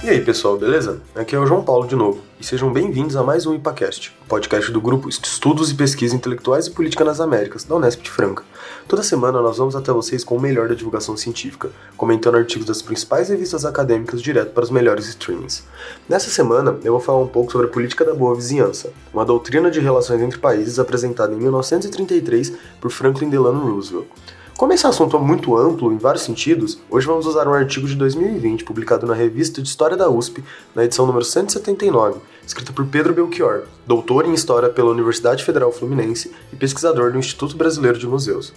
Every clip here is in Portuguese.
E aí pessoal, beleza? Aqui é o João Paulo de novo, e sejam bem-vindos a mais um IPAcast, podcast do grupo Estudos e Pesquisa Intelectuais e Política nas Américas, da Unesp de Franca. Toda semana nós vamos até vocês com o melhor da divulgação científica, comentando artigos das principais revistas acadêmicas direto para os melhores streamings. Nessa semana eu vou falar um pouco sobre a política da boa vizinhança, uma doutrina de relações entre países apresentada em 1933 por Franklin Delano Roosevelt. Como esse assunto é muito amplo em vários sentidos, hoje vamos usar um artigo de 2020 publicado na Revista de História da USP, na edição número 179, escrito por Pedro Belchior, doutor em História pela Universidade Federal Fluminense e pesquisador do Instituto Brasileiro de Museus.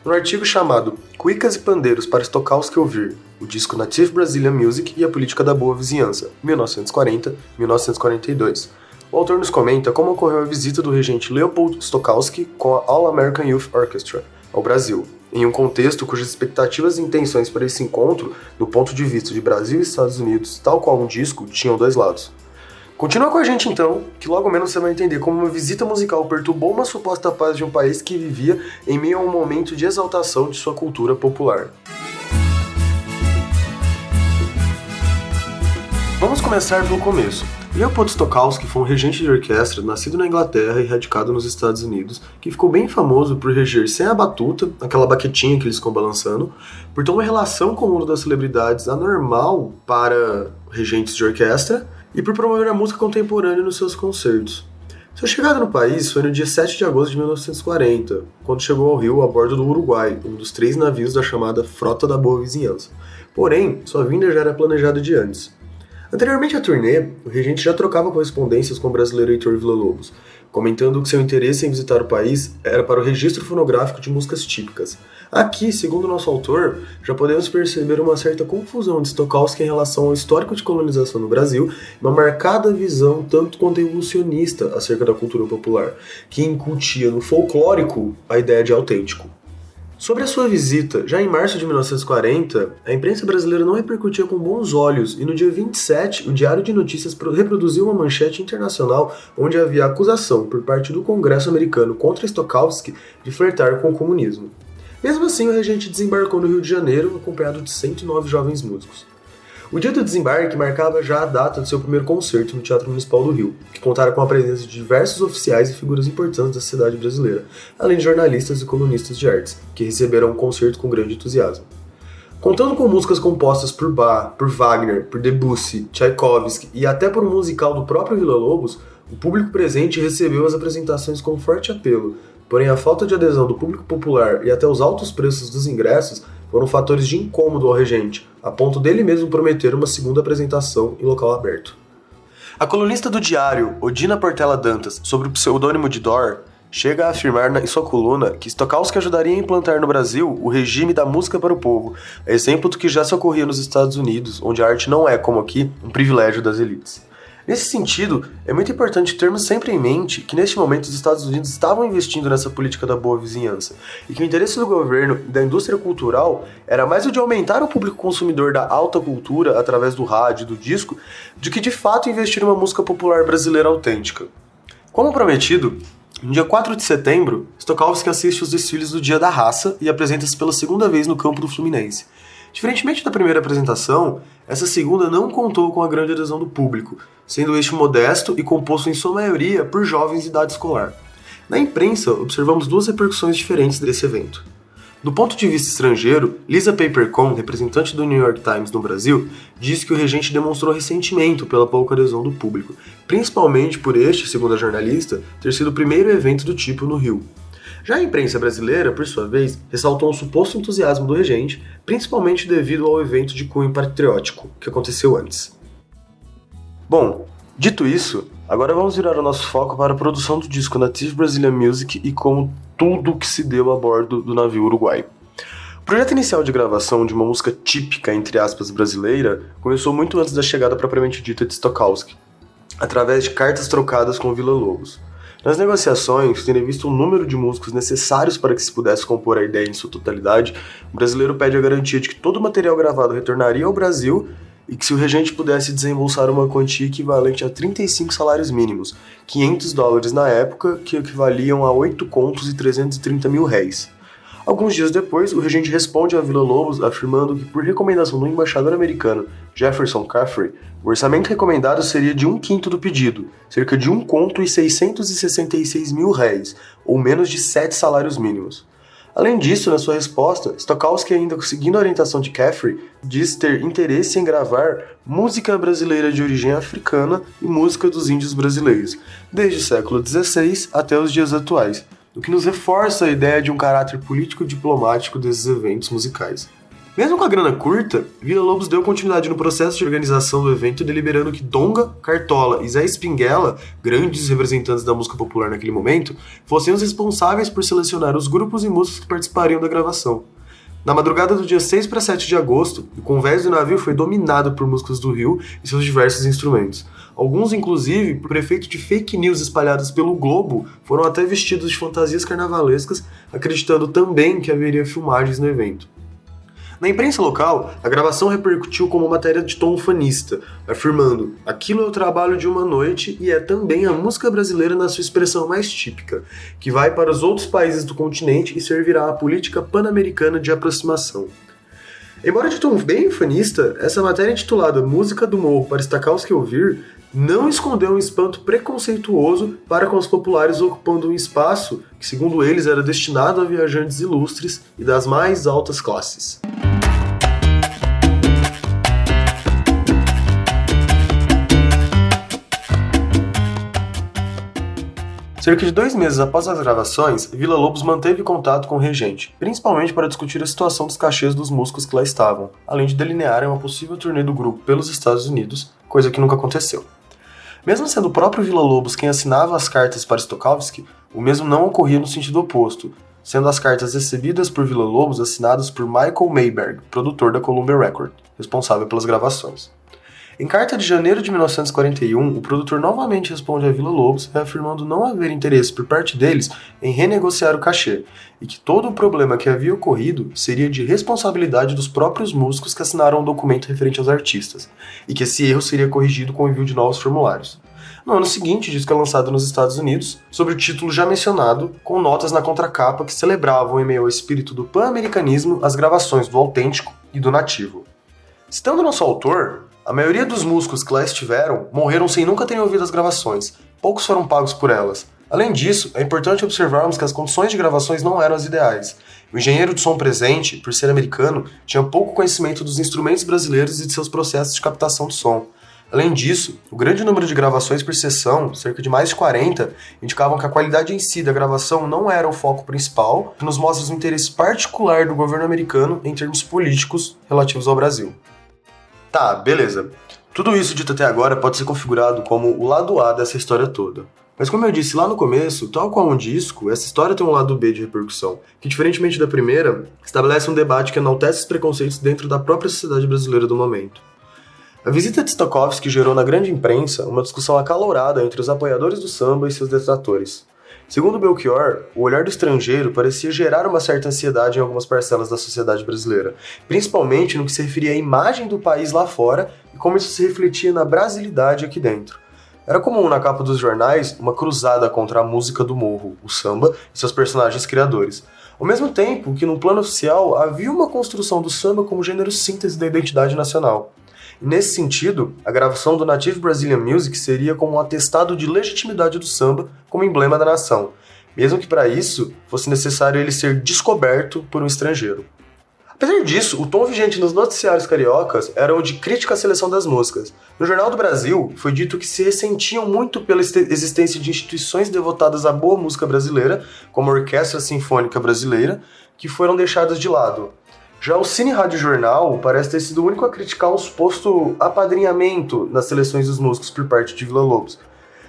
No artigo chamado Cuicas e Pandeiros para Stokowski Ouvir, o disco Native Brazilian Music e a Política da Boa Vizinhança, 1940-1942, o autor nos comenta como ocorreu a visita do regente Leopold Stokowski com a All American Youth Orchestra ao Brasil, em um contexto cujas expectativas e intenções para esse encontro, do ponto de vista de Brasil e Estados Unidos, tal qual um disco, tinham dois lados. Continua com a gente então, que logo menos você vai entender como uma visita musical perturbou uma suposta paz de um país que vivia em meio a um momento de exaltação de sua cultura popular. Vamos começar pelo começo. Leopold Stokowski foi um regente de orquestra nascido na Inglaterra e radicado nos Estados Unidos, que ficou bem famoso por reger sem a batuta, aquela baquetinha que eles ficam balançando, por ter uma relação com o mundo das celebridades anormal para regentes de orquestra e por promover a música contemporânea nos seus concertos. Sua chegada no país foi no dia 7 de agosto de 1940, quando chegou ao Rio a bordo do Uruguai, um dos 3 navios da chamada Frota da Boa Vizinhança. Porém, sua vinda já era planejada de antes. Anteriormente à turnê, o regente já trocava correspondências com o brasileiro Heitor Villa-Lobos, comentando que seu interesse em visitar o país era para o registro fonográfico de músicas típicas. Aqui, segundo o nosso autor, já podemos perceber uma certa confusão de Stokowski em relação ao histórico de colonização no Brasil e uma marcada visão tanto quanto evolucionista acerca da cultura popular, que incutia no folclórico a ideia de autêntico. Sobre a sua visita, já em março de 1940, a imprensa brasileira não repercutia com bons olhos e no dia 27, o Diário de Notícias reproduziu uma manchete internacional onde havia acusação por parte do Congresso americano contra Stokowski de flertar com o comunismo. Mesmo assim, o regente desembarcou no Rio de Janeiro acompanhado de 109 jovens músicos. O dia do desembarque marcava já a data de seu primeiro concerto no Teatro Municipal do Rio, que contara com a presença de diversos oficiais e figuras importantes da sociedade brasileira, além de jornalistas e colunistas de artes, que receberam o concerto com grande entusiasmo. Contando com músicas compostas por Bach, por Wagner, por Debussy, Tchaikovsky e até por um musical do próprio Villa-Lobos, o público presente recebeu as apresentações com forte apelo, porém a falta de adesão do público popular e até os altos preços dos ingressos foram fatores de incômodo ao regente, a ponto dele mesmo prometer uma segunda apresentação em local aberto. A colunista do Diário, Odina Portela Dantas, sobre o pseudônimo de Dor, chega a afirmar em sua coluna que Stokowski ajudaria a implantar no Brasil o regime da música para o povo, exemplo do que já se ocorria nos Estados Unidos, onde a arte não é, como aqui, um privilégio das elites. Nesse sentido, é muito importante termos sempre em mente que neste momento os Estados Unidos estavam investindo nessa política da boa vizinhança e que o interesse do governo e da indústria cultural era mais o de aumentar o público consumidor da alta cultura através do rádio e do disco do que de fato investir em uma música popular brasileira autêntica. Como prometido, no dia 4 de setembro, Stokowski assiste aos desfiles do Dia da Raça e apresenta-se pela segunda vez no campo do Fluminense. Diferentemente da primeira apresentação, essa segunda não contou com a grande adesão do público, sendo este modesto e composto em sua maioria por jovens de idade escolar. Na imprensa, observamos duas repercussões diferentes desse evento. Do ponto de vista estrangeiro, Lisa Papercon, representante do New York Times no Brasil, disse que o regente demonstrou ressentimento pela pouca adesão do público, principalmente por este, segundo a jornalista, ter sido o primeiro evento do tipo no Rio. Já a imprensa brasileira, por sua vez, ressaltou um suposto entusiasmo do regente, principalmente devido ao evento de cunho patriótico, que aconteceu antes. Bom, dito isso, agora vamos virar o nosso foco para a produção do disco Native Brazilian Music e como tudo que se deu a bordo do navio Uruguai. O projeto inicial de gravação de uma música típica, entre aspas, brasileira, começou muito antes da chegada propriamente dita de Stokowski, através de cartas trocadas com Villa-Lobos. Nas negociações, tendo visto o número de músicos necessários para que se pudesse compor a ideia em sua totalidade, o brasileiro pede a garantia de que todo o material gravado retornaria ao Brasil e que se o regente pudesse desembolsar uma quantia equivalente a 35 salários mínimos, $500 na época, que equivaliam a 8 contos e 330 mil réis. Alguns dias depois, o regente responde a Villa Lobos afirmando que, por recomendação do embaixador americano Jefferson Caffrey, o orçamento recomendado seria de 1/5 do pedido, cerca de R$ 1.666.000, ou menos de 7 salários mínimos. Além disso, na sua resposta, Stokowski, ainda seguindo a orientação de Caffrey, diz ter interesse em gravar música brasileira de origem africana e música dos índios brasileiros, desde o século XVI até os dias atuais, o que nos reforça a ideia de um caráter político-diplomático desses eventos musicais. Mesmo com a grana curta, Villa Lobos deu continuidade no processo de organização do evento, deliberando que Donga, Cartola e Zé Espinguela, grandes representantes da música popular naquele momento, fossem os responsáveis por selecionar os grupos e músicos que participariam da gravação. Na madrugada do dia 6 para 7 de agosto, o convés do navio foi dominado por músicos do Rio e seus diversos instrumentos. Alguns, inclusive, por efeito de fake news espalhadas pelo Globo, foram até vestidos de fantasias carnavalescas, acreditando também que haveria filmagens no evento. Na imprensa local, a gravação repercutiu como matéria de tom ufanista, afirmando: aquilo é o trabalho de uma noite e é também a música brasileira na sua expressão mais típica, que vai para os outros países do continente e servirá à política pan-americana de aproximação. Embora de tom bem ufanista, essa matéria intitulada Música do Morro para Stokowski ouvir não escondeu um espanto preconceituoso para com os populares ocupando um espaço que, segundo eles, era destinado a viajantes ilustres e das mais altas classes. Cerca de 2 meses após as gravações, Villa Lobos manteve contato com o regente, principalmente para discutir a situação dos cachês dos músicos que lá estavam, além de delinearem uma possível turnê do grupo pelos Estados Unidos, coisa que nunca aconteceu. Mesmo sendo o próprio Villa Lobos quem assinava as cartas para Stokowski, o mesmo não ocorria no sentido oposto, sendo as cartas recebidas por Villa Lobos assinadas por Michael Mayberg, produtor da Columbia Records, responsável pelas gravações. Em carta de janeiro de 1941, o produtor novamente responde a Villa Lobos, reafirmando não haver interesse por parte deles em renegociar o cachê, e que todo o problema que havia ocorrido seria de responsabilidade dos próprios músicos que assinaram o documento referente aos artistas, e que esse erro seria corrigido com o envio de novos formulários. No ano seguinte, o disco é lançado nos Estados Unidos, sob o título já mencionado, com notas na contracapa que celebravam, em meio ao espírito do pan-americanismo, as gravações do autêntico e do nativo. Citando nosso autor, a maioria dos músicos que lá estiveram morreram sem nunca terem ouvido as gravações, poucos foram pagos por elas. Além disso, é importante observarmos que as condições de gravações não eram as ideais. O engenheiro de som presente, por ser americano, tinha pouco conhecimento dos instrumentos brasileiros e de seus processos de captação de som. Além disso, o grande número de gravações por sessão, cerca de mais de 40, indicavam que a qualidade em si da gravação não era o foco principal, que nos mostra o interesse particular do governo americano em termos políticos relativos ao Brasil. Tá, beleza. Tudo isso dito até agora pode ser configurado como o lado A dessa história toda. Mas como eu disse lá no começo, tal qual um disco, essa história tem um lado B de repercussão, que diferentemente da primeira, estabelece um debate que enaltece os preconceitos dentro da própria sociedade brasileira do momento. A visita de Stokowski gerou na grande imprensa uma discussão acalorada entre os apoiadores do samba e seus detratores. Segundo Belchior, o olhar do estrangeiro parecia gerar uma certa ansiedade em algumas parcelas da sociedade brasileira, principalmente no que se referia à imagem do país lá fora e como isso se refletia na brasilidade aqui dentro. Era comum na capa dos jornais uma cruzada contra a música do morro, o samba, e seus personagens criadores. Ao mesmo tempo que, no plano oficial, havia uma construção do samba como gênero síntese da identidade nacional. E nesse sentido, a gravação do Native Brazilian Music seria como um atestado de legitimidade do samba como emblema da nação, mesmo que para isso fosse necessário ele ser descoberto por um estrangeiro. Apesar disso, o tom vigente nos noticiários cariocas era o de crítica à seleção das músicas. No Jornal do Brasil, foi dito que se ressentiam muito pela existência de instituições devotadas à boa música brasileira, como a Orquestra Sinfônica Brasileira, que foram deixadas de lado. Já o Cine Rádio Jornal parece ter sido o único a criticar um suposto apadrinhamento nas seleções dos músicos por parte de Villa Lobos.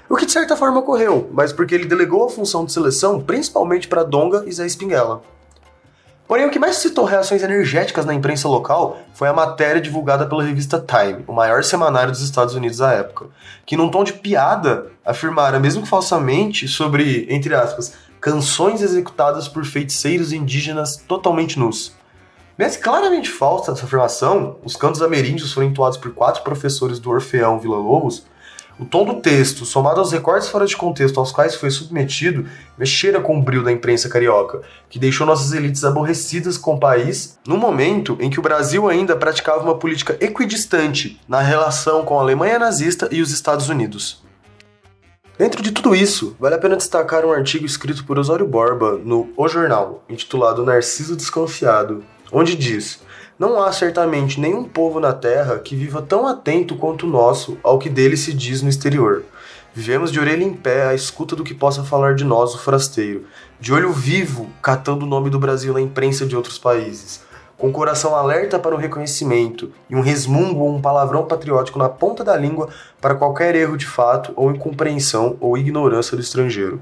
O que de certa forma ocorreu, mas porque ele delegou a função de seleção principalmente para Donga e Zé Espinguela. Porém, o que mais suscitou reações energéticas na imprensa local foi a matéria divulgada pela revista Time, o maior semanário dos Estados Unidos à época, que num tom de piada afirmara, mesmo que falsamente, sobre, entre aspas, canções executadas por feiticeiros indígenas totalmente nus. Mesmo claramente falsa essa afirmação, os cantos ameríndios foram entoados por 4 professores do Orfeão Villa Lobos, O tom do texto, somado aos recortes fora de contexto aos quais foi submetido, mexera com o brio da imprensa carioca, que deixou nossas elites aborrecidas com o país no momento em que o Brasil ainda praticava uma política equidistante na relação com a Alemanha nazista e os Estados Unidos. Dentro de tudo isso, vale a pena destacar um artigo escrito por Osório Borba no O Jornal, intitulado Narciso Desconfiado, onde diz: "Não há certamente nenhum povo na terra que viva tão atento quanto o nosso ao que dele se diz no exterior. Vivemos de orelha em pé à escuta do que possa falar de nós o forasteiro, de olho vivo catando o nome do Brasil na imprensa de outros países, com o coração alerta para o reconhecimento e um resmungo ou um palavrão patriótico na ponta da língua para qualquer erro de fato ou incompreensão ou ignorância do estrangeiro.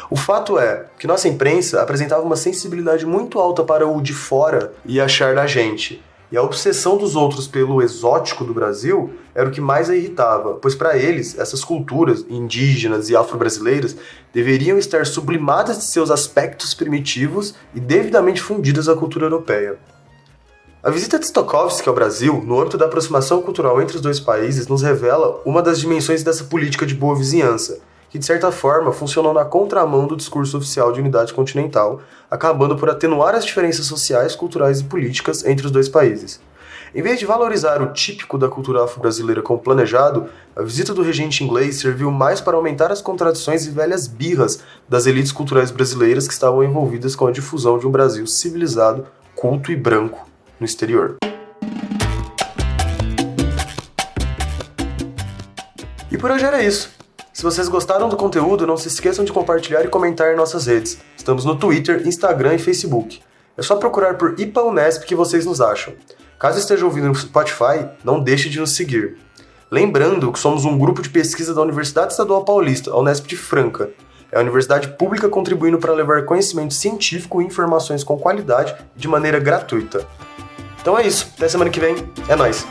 O fato é que nossa imprensa apresentava uma sensibilidade muito alta para o de fora e achar da gente, e a obsessão dos outros pelo exótico do Brasil era o que mais a irritava, pois para eles, essas culturas indígenas e afro-brasileiras deveriam estar sublimadas de seus aspectos primitivos e devidamente fundidas à cultura europeia. A visita de Stokowski ao Brasil, no âmbito da aproximação cultural entre os dois países, nos revela uma das dimensões dessa política de boa vizinhança, que de certa forma funcionou na contramão do discurso oficial de unidade continental, acabando por atenuar as diferenças sociais, culturais e políticas entre os dois países. Em vez de valorizar o típico da cultura afro-brasileira como planejado, a visita do regente inglês serviu mais para aumentar as contradições e velhas birras das elites culturais brasileiras que estavam envolvidas com a difusão de um Brasil civilizado, culto e branco no exterior. E por hoje era isso. Se vocês gostaram do conteúdo, não se esqueçam de compartilhar e comentar em nossas redes. Estamos no Twitter, Instagram e Facebook. É só procurar por IPA Unesp que vocês nos acham. Caso esteja ouvindo no Spotify, não deixe de nos seguir. Lembrando que somos um grupo de pesquisa da Universidade Estadual Paulista, a Unesp de Franca. É a universidade pública contribuindo para levar conhecimento científico e informações com qualidade de maneira gratuita. Então é isso, até semana que vem, é nóis!